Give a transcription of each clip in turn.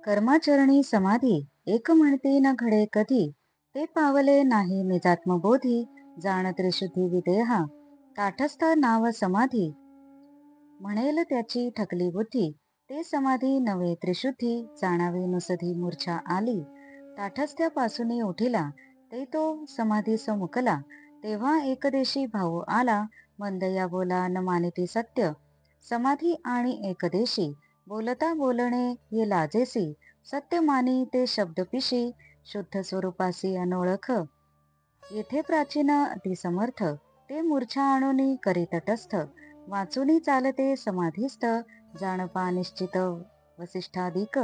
कर्माचरणी समाधी एक म्हणते न घडे कधी, ते पावले नाही निजात्मबोधी, जाण त्रिशुद्धी विदेहा, ताठस्थ नाव समाधी, म्हणेल त्याची थकली बुद्धी, ते समाधी नव्हे त्रिशुद्धी, जाणावी नुसधी मूर्छा आली, ताठस्थ्यापासून उठिला, ते तो समाधी समुकला, तेव्हा एकदेशी भाऊ आला, मंद या बोला न मानिती सत्य, समाधी आणि एकदेशी, बोलता बोलणे ये लाजेसी, सत्य मानी ते शब्द पिशी, शुद्ध स्वरूपासी अनोळख, येथे प्राचीन अतिसमर्थ, ते मूर्छा आणूनी करी तटस्थ, वाचूनी चालते समाधीस्थ, जाणपा निश्चित वसिष्ठाधिक,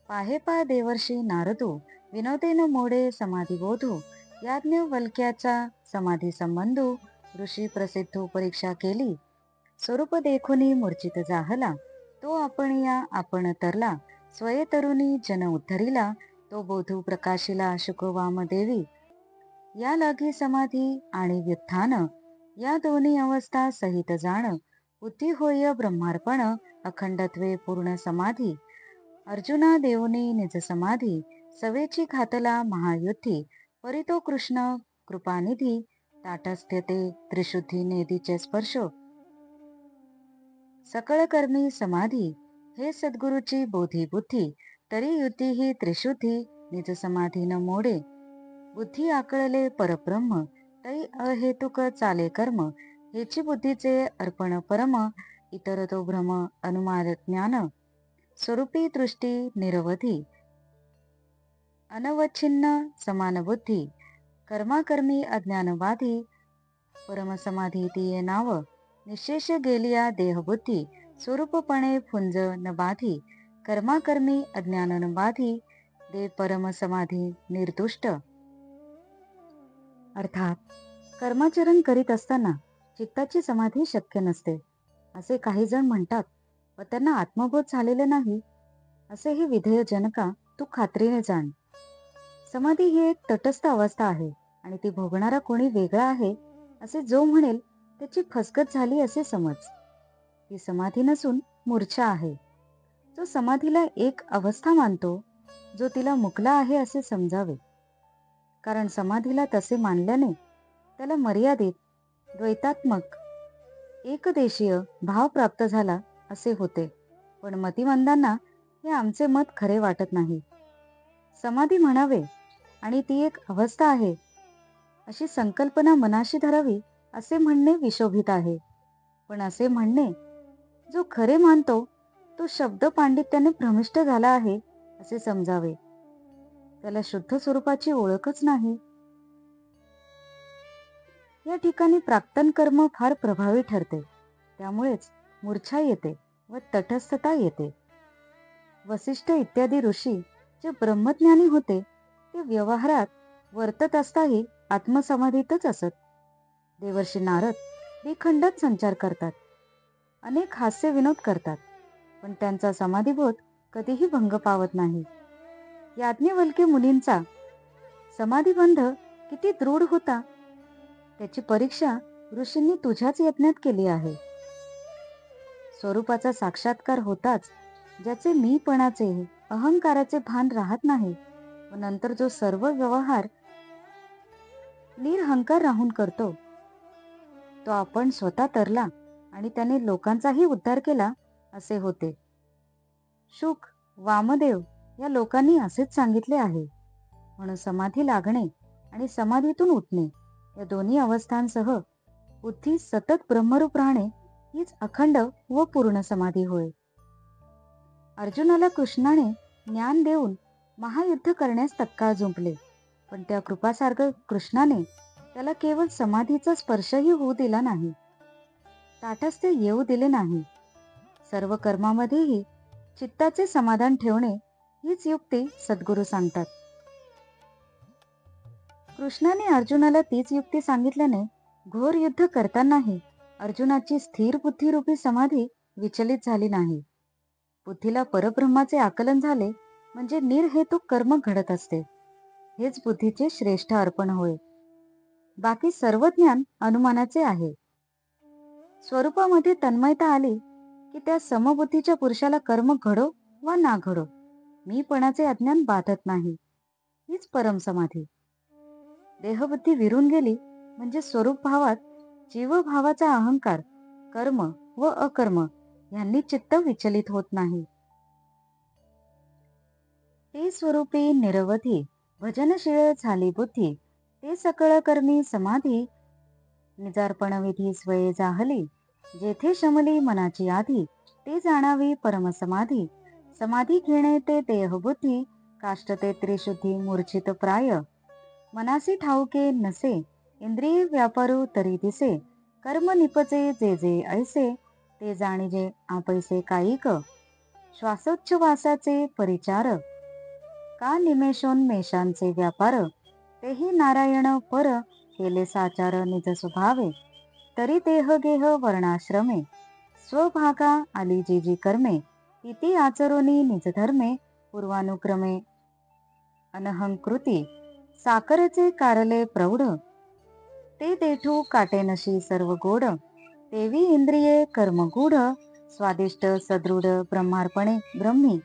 पाहे पा देवर्षी नारदू, विनोदेन मोडे समाधी बोधू, याज्ञवल्क्याचा समाधी संबंधू, ऋषी प्रसिद्धू परीक्षा केली, स्वरूप देखुनी मूर्छित जाहला, तो आपण या आपण तरला, स्वये तरुणी जन उद्धरिला, तो बोधू प्रकाशिला शुकवाम देवी, या लागी समाधी आणि व्युत्थान, या दोन्ही अवस्था सहित जाण, बुद्धी होय ब्रह्मार्पण, अखंडत्वे पूर्ण समाधी, अर्जुना देऊनी निज समाधी, सवेची घातला महायुद्धी, परितो कृष्ण कृपानिधी, ताटस्थ्यते त्रिशुद्धी नेदीचे स्पर्श, सकळ कर्मी समाधी, हे सद्गुरुची बोधी बुद्धी, तरी युद्धी ही त्रिशुद्धी, निज समाधी न मोडे, बुद्धी आकळले परब्रह्म, तै अहेतुक चाले कर्म, हेची बुद्धीचे अर्पण परम, इतर तो भ्रम अनुमान ज्ञान, स्वरूपी दृष्टी निरवधी, अनवच्छिन्न समान बुद्धी, कर्माकर्मी अज्ञान बाधी, परमसमाधी तिये नाव, निशेष गेलिया देहबुद्धी, स्वरूपपणे फुंज न बाधी, कर्माकर्मी अज्ञान न बाधी, दे परमसमाधी निर्दुष्ट. अर्थात कर्माचरण करीत असताना चित्ताची समाधी शक्य नसते असे काही जण म्हणतात व त्यांना आत्मबोध झालेले नाही, असे हे विधेय जनका तू खात्रीने जाण. समाधी ही एक तटस्थ अवस्था आहे आणि ती भोगणारा कोणी वेगळा आहे असे जो म्हणेल त्याची फसगत झाली असे समज. ती समाधी नसून मूर्छा आहे. जो समाधीला एक अवस्था मानतो, जो तिला मुकला आहे असे समजावे. कारण समाधीला तसे मानल्याने त्याला मर्यादित, द्वैतात्मक, एकदेशीय भाव प्राप्त झाला असे होते. पण मतिमंदांना हे आमचे मत खरे वाटत नाही. समाधी म्हणावे आणि ती एक अवस्था आहे अशी संकल्पना मनाशी धरावी असे म्हणणे विशोभित आहे. पण असे म्हणणे जो खरे मानतो तो शब्द पांडित्याने भ्रमिष्ट झाला आहे असे समजावे. त्याला शुद्ध स्वरूपाची ओळखच नाही. या ठिकाणी प्राक्तन कर्म फार प्रभावी ठरते. त्यामुळेच मूर्छा येते व तटस्थता येते. वसिष्ठ इत्यादी ऋषी जे ब्रह्मज्ञानी होते ते व्यवहारात वर्तत असताही आत्मसमाधीतच असत. देवर्षी नारद द्विखंडात संचार करतात, अनेक हास्य विनोद करतात, पण त्यांचा समाधीबोध कधीही भंग पावत नाही. याज्ञवल्क्य मुनींचा समाधीबंध किती दृढ होता त्याची परीक्षा ऋषींनी तुझ्याच यत्नात केली आहे. स्वरूपाचा साक्षात्कार होताच ज्याचे मीपणाचे अहंकाराचे भान राहत नाही व नंतर जो सर्व व्यवहार निरहंकार राहून करतो, तो आपण स्वतः तरला आणि त्याने लोकांचाही उद्धार केला असे होते. शुक, वामदेव या लोकांनी असेच सांगितले आहे. म्हणून समाधी लागणे आणि समाधीतून उठणे या दोन्ही अवस्थांसह बुद्धी सतत ब्रह्मरूप राहणे हीच अखंड व पूर्ण समाधी होय. अर्जुनाला कृष्णाने ज्ञान देऊन महायुद्ध करण्यास तत्काळ जुंपले, पण त्या कृपासार्ग कृष्णाने त्याला केवळ समाधीचा स्पर्शही होऊ दिला नाही, ताठस्थ्य येऊ दिले नाही. सर्व कर्मामध्येही चित्ताचे समाधान ठेवणे हीच युक्ती सद्गुरू सांगतात. कृष्णाने अर्जुनाला तीच युक्ती सांगितल्याने घोर युद्ध करतानाही अर्जुनाची स्थिर बुद्धिरूपी समाधी विचलित झाली नाही. बुद्धीला परब्रह्माचे आकलन झाले म्हणजे निर्हेतुक कर्म घडत असते. हेच बुद्धीचे श्रेष्ठ अर्पण होय. बाकी सर्व ज्ञान अनुमानाचे आहे. स्वरूपामध्ये तन्मयता आली की त्या समबुद्धीच्या पुरुषाला कर्म घडो वा ना घडो मीपणाचे अज्ञान बाधत नाही. हीच परम समाधी. देहबुद्धी विरून गेली म्हणजे स्वरूप भावात जीवभावाचा अहंकार, कर्म व अकर्म यांनी चित्त विचलित होत नाही. ते स्वरूपी निरवधी भजनशीळ झाली बुद्धी, ते सकळ कर्मी समाधी. निजार्पण विधी स्वये जाहली, जेथे शमली मनाची आधी, ते जाणावी परमसमाधी. समाधी घेणे ते देहबुद्धी, काष्ट ते त्रिशुद्धी मूर्छित प्राय. मनासी ठाऊके नसे, इंद्रिय व्यापारू तरी दिसे, कर्म निपचे जे जे ऐसे, ते जाणिजे आपैसे कायिक. श्वासोच्छवासाचे परिचार, का निमेषोन्मेषांचे व्यापार, तेही नारायण पर, केले साचार निज स्वभावे. तरी देह गेह वर्णाश्रमे, स्वभागा आली जी जी कर्मे, इति आचरोनी निज धर्मे, पूर्वानुक्रमे अनहंकृती. साखरेचे कारले प्रौढ, ते देठू काटेनशी सर्व गोड, तेवी इंद्रिये कर्मगूढ, स्वादिष्ट सदृढ ब्रह्मार्पणे ब्रह्मी.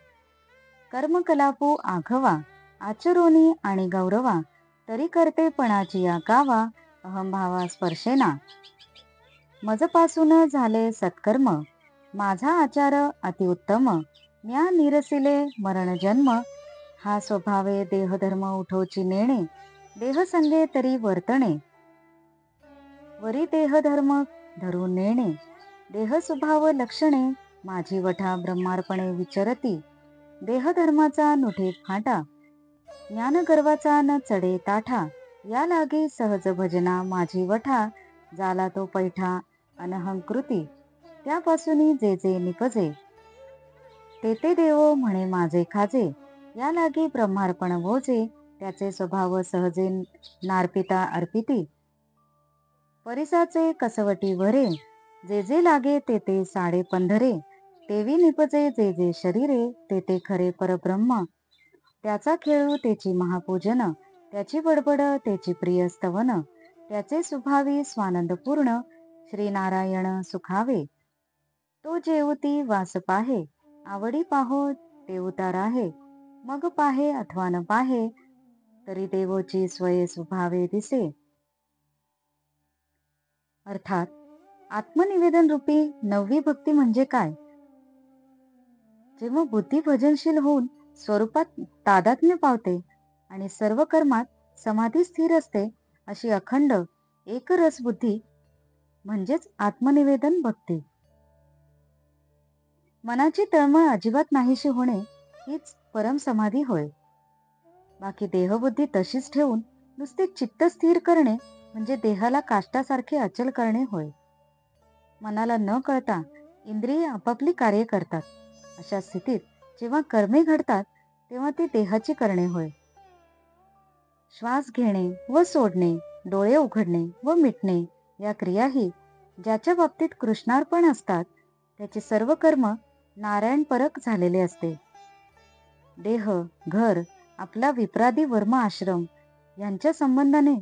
कर्मकलापू आघवा, आचरोनी आणि गौरवा, तरी करतेपणाची या गावा, अहंभावा स्पर्शेना. मजपासून झाले सत्कर्म, माझा आचार अतिउत्तम, म्या निरसिले मरण जन्म. हा स्वभावे देहधर्म उठोची नेणे, देहसंगे तरी वर्तणे, वरी देहधर्म धरून नेणे. देह स्वभाव लक्षणे, माझी वठा ब्रह्मार्पणे विचरती, देहधर्माचा नुठे फाटा, ज्ञानगर्वाचा न चढे ताठा. या लागे सहज भजना माझी वठा, झाला तो पैठा अनहंकृती. त्यापासून जे जे निपजे, ते ते देव म्हणे माझे खाजे. या लागी ब्रह्मार्पण वोजे, त्याचे स्वभाव सहजे नार्पिता अर्पिती. परिसाचे कसवटी भरे, जे जे लागे ते ते साडे पंधरे, तेवी निपजे जे जे शरीरे, ते ते खरे परब्रह्म. त्याचा खेळू त्याची महापूजन, त्याची बडबड त्याची प्रिय स्तवन, त्याचे स्वभावी स्वानंदपूर्ण, श्रीनारायण सुखावे. तो जेवती वास पाहे, आवडी पाहो ते उतार आहे, मग पाहे अथवा न पाहे, तरी देवोची स्वये स्वभावे दिसे. अर्थात आत्मनिवेदन रूपी 9वी भक्ती म्हणजे काय? जेव्हा बुद्धी भजनशील होऊन स्वरूपात तादात्म्य पावते आणि सर्व कर्मात समाधी स्थिर असते, अशी अखंड एकरस बुद्धी म्हणजेच आत्मनिवेदन भक्ती. मनाची तळमळ अजिबात नाहीशी होणे हीच परम समाधी होय. बाकी देहबुद्धी तशीच ठेवून नुसते चित्त स्थिर करणे म्हणजे देहाला काष्टासारखे अचल करणे होय. मनाला न कळता इंद्रिये आपापली कार्य करतात. अशा स्थितीत जेव्हा कर्मे घडतात तेव्हा ती देहाची करणे होय. श्वास घेणे व सोडणे, डोळे उघडणे व मिटणे या क्रियाही ज्याच्या बाबतीत कृष्णार्पण असतात, त्याचे सर्व कर्म नारायणपरक झालेले असते. देह, घर, आपला विप्रादी वर्म आश्रम यांच्या संबंधाने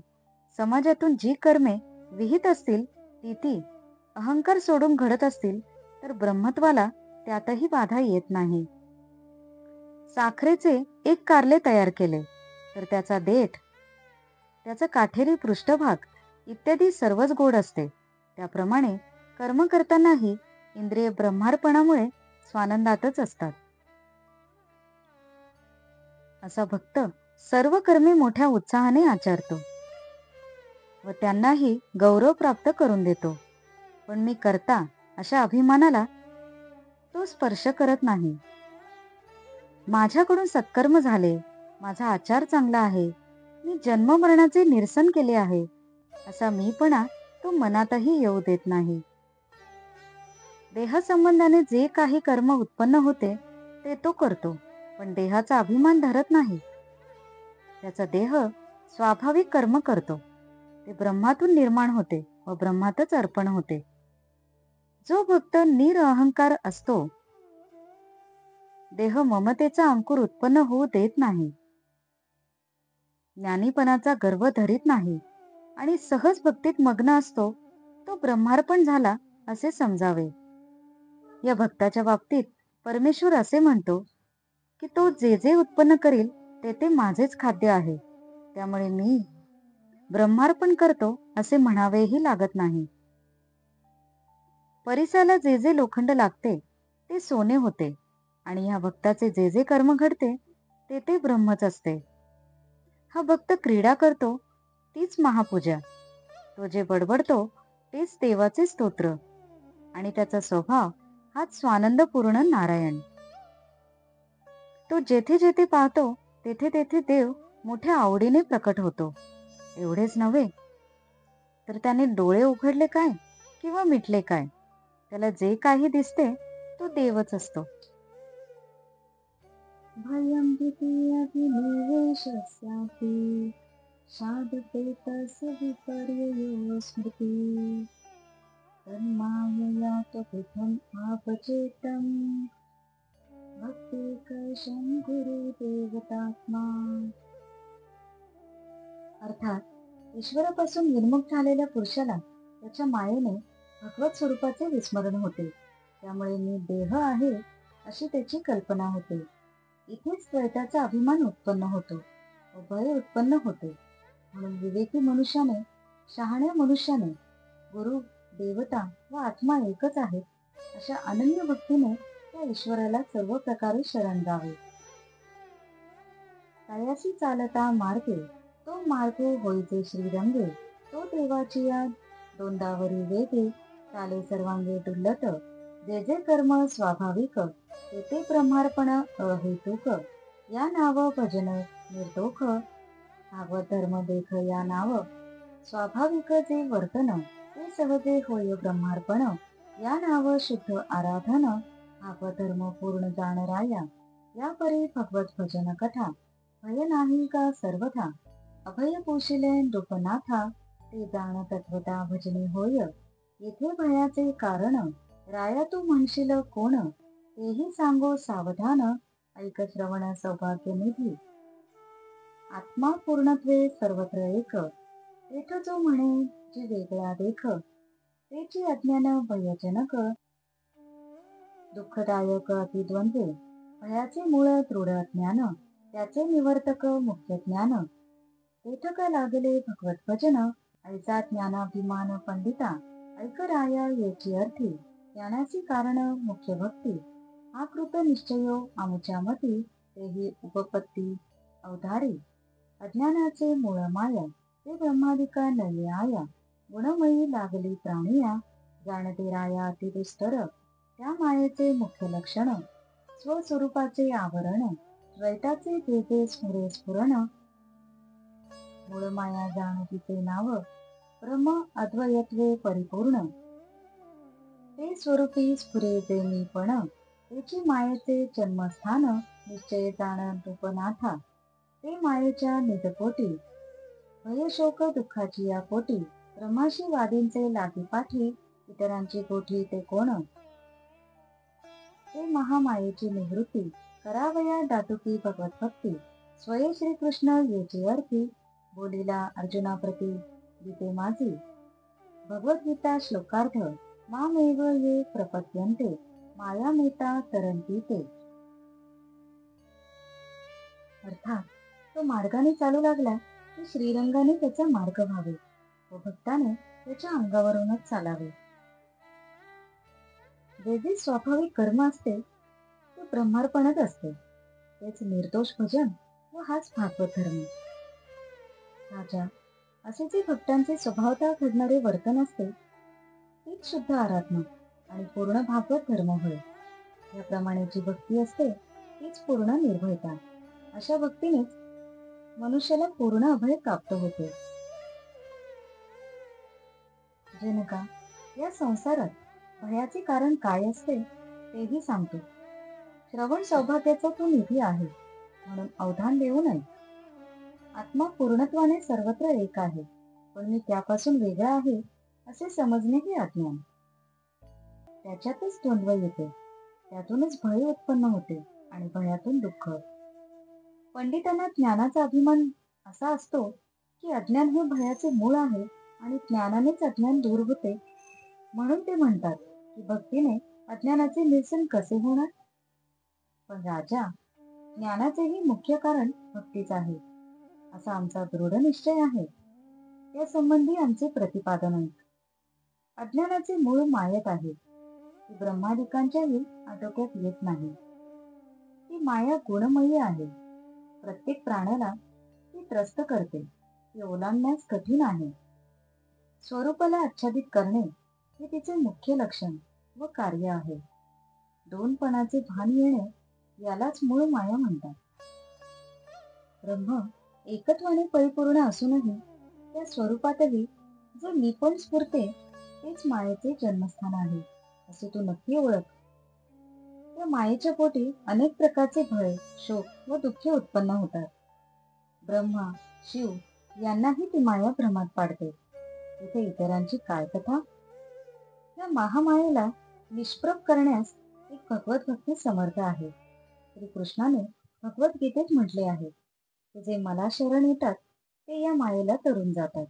समाजातून जी कर्मे विहित असतील ती अहंकार सोडून घडत असतील तर ब्रह्मत्वाला त्यातही बाधा येत नाही. साखरेचे एक कारले तयार केले तर त्याचा देठ, त्याचा काठेरी पृष्ठभाग इत्यादी सर्वच गोड असते. त्याप्रमाणे कर्म करतानाही इंद्रिय ब्रह्मार्पणामुळे स्वानंदातच असतात. असा भक्त सर्व कर्मे मोठ्या उत्साहाने आचरतो व त्यांनाही गौरव प्राप्त करून देतो. पण मी करता अशा अभिमानाला तो स्पर्श करत नाही. माझ्याकडून सत्कर्म झाले, माझा आचार चांगला आहे, मी जन्ममरणाचे निरसन केले आहे, असा मीपणा तो मनातही येऊ देत नाही. देहसंबंधाने जे काही कर्म उत्पन्न होते ते तो करतो, पण देहाचा अभिमान धरत नाही. त्याचा देह स्वाभाविक कर्म करतो, ते ब्रह्मातून निर्माण होते व ब्रह्मातच अर्पण होते. जो भक्त निरअहंकार असतो, देह ममतेचा अंकुर उत्पन्न होऊ देत नाही, ज्ञानीपणाचा गर्व धरीत नाही आणि सहज भक्तीत मग्न असतो, तो ब्रह्मार्पण झाला असे समजावे. या भक्ताच्या बाबतीत परमेश्वर असे म्हणतो, की तो जे जे उत्पन्न करेल ते ते माझेच खाद्य आहे, त्यामुळे मी ब्रह्मार्पण करतो असे म्हणावेही लागत नाही. परिसाला जे जे लोखंड लागते ते सोने होते आणि ह्या भक्ताचे जे जे कर्म घडते ते ते ब्रह्मच असते. हा भक्त क्रीडा करतो तीच महापूजा, तो जे बडबडतो तेच देवाचे स्तोत्र आणि त्याचा स्वभाव हाच स्वानंदपूर्ण नारायण. तो जेथे जेथे पाहतो तेथे तेथे देव मोठ्या आवडीने प्रकट होतो. एवढेच नव्हे तर त्याने डोळे उघडले काय किंवा मिटले काय, त्याला जे काही दिसते तो देवच असतो. भयं भीतिरभिनिवेशस्यापि शादपेतस्य विपर्ययो स्मृती तन्मायया त्वपितम् आपचेतं भक्तिकर्षं गुरुदेवतात्मा. अर्थात ईश्वरापासून विन्मुख झालेल्या पुरुषाला त्याच्या मायेने भगवत स्वरूपाचे विस्मरण होते. त्यामुळे मी देह आहे अशी त्याची कल्पना होते. इथेच द्वैताचा अभिमान उत्पन्न होतो व भय उत्पन्न होते. म्हणून विवेकी मनुष्याने, शहाण्या मनुष्याने गुरु, देवता व आत्मा एकच आहेत अशा अनन्य भक्तीने त्या ईश्वराला सर्व प्रकारे शरण जावे. तयासी चालता मार्गे तो मार्ग होईचे श्रीरंगे, तो देवाची याद दोंदावरी वेगे, चाले सर्वांगे डुल्लत, जे जे कर्म स्वाभाविक ते ते ब्रह्मार्पण अहेतुक, या नाव भजन निर्दोष, भागवत धर्म देख या नाव, स्वाभाविक जे वर्तन ते सहजे होय ब्रह्मार्पण, या नाव शुद्ध आराधन, भागवत धर्म पूर्ण जाण राया, या परी भगवत भजन कथा, भय नाही का सर्वथा, अभय पोशिले नृपनाथा, ते जाण तत्वता भजने होय, येथे भयाचे कारण, राया तू म्हणशील कोण, तेही सांगो सावधान, ऐक श्रवण सौभाग्य निधी. आत्मा पूर्णत्वे सर्वत्र एक, तेथ जो म्हणे जी वेगळा देख, तेची अज्ञान भयजनक, दुःखदायक अतिद्वंद्वे, भयाचे मूळ दृढ अज्ञान, त्याचे निवर्तक मुख्य ज्ञान. तेथ का लागले भगवत भजन, ऐसा ज्ञानाभिमान पंडिता, ऐक राया येची अर्थी, ज्ञानाची कारण मुख्य भक्ती, हा कृत निश्चयो आमुच्या मती, तेही उपपत्ती अवधारी, अज्ञानाचे मूळ माया, ते ब्रह्मादिका नये आया, गुणमयी लागली प्राणिया, जाणते राया अतिदुस्तर, त्या मायेचे मुख्य लक्षण, स्वस्वरूपाचे आवरण, द्वैताचे जे जे स्फुरे स्फुरण, मूळ माया जाण तिचे नाव, ब्रह्म अद्वयत्वे परिपूर्ण, ते स्वरूपी स्फुरे जे मीपण, तेची मायेचे जन्मस्थान, निश्चय जाण नृपनाथा, ते मायेच्या निजपोटी, भयशोक दुःखाची या पोटी, ब्रह्माशी वादींचे लाटीपाठी, इतरांची गोठी ते कोण, ते महामायेची निवृत्ती, करावया दाटुकी भगवत भक्ती, स्वये श्रीकृष्ण येची अर्थी, बोलिला अर्जुनाप्रती गीते माझी, भगवद्गीता श्लोकार्थ, मामेव ये प्रपद्यन्ते, मायामेता तरन्ति ते. अर्थात तो मार्गाने चालू लागला की श्रीरंगाने त्याचा मार्ग व्हावे व भक्ताने त्याच्या अंगावरूनच चालावे. जे जे स्वाभाविक कर्म असते ते ब्रह्मार्पणच असते, तेच निर्दोष भजन व हाच भागवत धर्म. राजा, असे जे भक्तांचे स्वभावतः घडणारे वर्तन असते तीच शुद्ध आराधना आणि पूर्ण भागवत धर्म होय. याप्रमाणे जी भक्ती असते तीच पूर्ण निर्भयता. अशा भक्तीनेच मनुष्याला पूर्ण अभय प्राप्त होते. जनका, या संसारात भयाचे कारण काय असते तेही सांगतो. श्रवण सौभाग्याचा तो निधी आहे म्हणून अवधान देऊ नये. आत्मा पूर्णत्वाने सर्वत्र एक आहे, पण मी त्यापासून वेगळा आहे असे समजणे हे अज्ञान. त्याच्यातच द्वंद्व येते, त्यातूनच भय उत्पन्न होते आणि भयातून दुःख. पंडितांना ज्ञानाचा अभिमान असा असतो की अज्ञान हे भयाचे मूळ आहे आणि ज्ञानानेच अज्ञान दूर होते, म्हणून ते म्हणतात की भक्तीने अज्ञानाचे निरसन कसे होणार. पण राजा, ज्ञानाचेही मुख्य कारण भक्तीच आहे, असा आमचा दृढ निश्चय आहे. या संबंधी आमचे प्रतिपादन आहे. अज्ञानाचे मूळ मायेत आहे, ती ब्रह्मादिकांच्याही आटोक्यात येत नाही. ती माया गुणमयी आहे. प्रत्येक प्राण्याला ती त्रस्त करते. ती ओलांडण्यास कठीण आहे. स्वरूपाला आच्छादित करणे हे तिचे मुख्य लक्षण व कार्य आहे. दोनपणाचे भान येणे यालाच मूळ माया म्हणतात. ब्रह्म एकत्वाने परिपूर्ण असूनही त्या स्वरूपातही जे मीपण स्फुरते तेच मायेचे जन्मस्थान आहे, असे तू नक्की ओळख. त्या मायेच्या पोटी अनेक प्रकारचे भय, शोक व दुःखे उत्पन्न होतात. ब्रह्मा, शिव यांनाही ती माया भ्रमात पाडते. तिथे इतरांची काय कथा? या महामायेला निष्प्रभ करण्यास एक भगवत भक्ती समर्थ आहे. श्रीकृष्णाने भगवद्गीतेत म्हटले आहे की जे मला शरण येतात ते या मायेला तरून जातात.